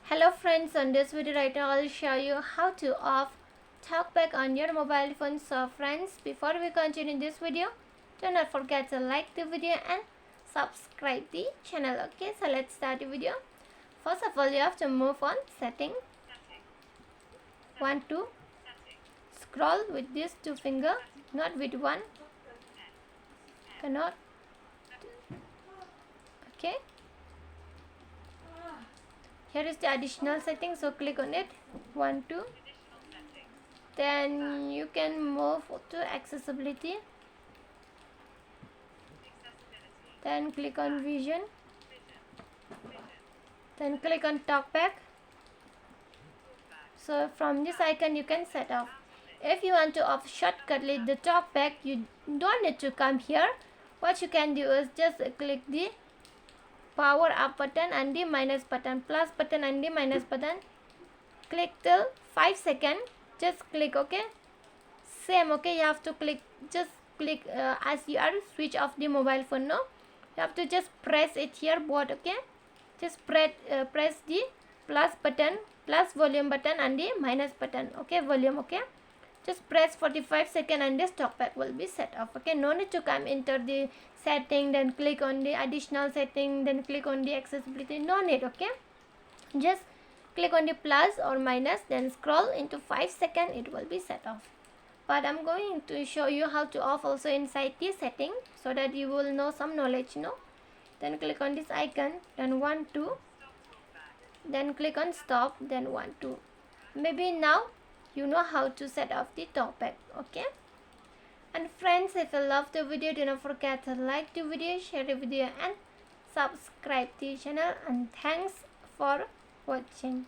Hello friends, on this video right now I'll show you how to off talkback on your mobile phone. So friends, before we continue this video, do not forget to like the video and subscribe the channel. Okay, so let's start the video. First of all, you have to move on setting. Want to scroll with these two finger, not with one. Cannot. Okay. Here is the additional setting, so click on it. 1, 2. Then you can move to accessibility. Then click on vision. Then click on talkback. So from this icon you can set off. If you want to off shortcutly the talkback, you don't need to come here. What you can do is just click the power up button and the minus button, plus button and the minus button. Click till 5 seconds. Just click, okay. Same, okay. You have to click, just click as you are switch off the mobile phone. No, you have to just press it here both, okay. Just press the plus button, plus volume button and the minus button, okay. Volume, okay. Just press 45 seconds and this talkback will be set off, okay. No need to come enter the setting, then click on the additional setting, then click on the accessibility. No need, okay. Just click on the plus or minus, then scroll into 5 seconds, it will be set off. But I'm going to show you how to off also inside the setting, so that you will know some knowledge, no. Then click on this icon, then 1, 2, then click on stop, then 1, 2. Maybe now you know how to set off the talkback, okay. And friends, if you love the video, do not forget to like the video, share the video and subscribe the channel, and thanks for watching.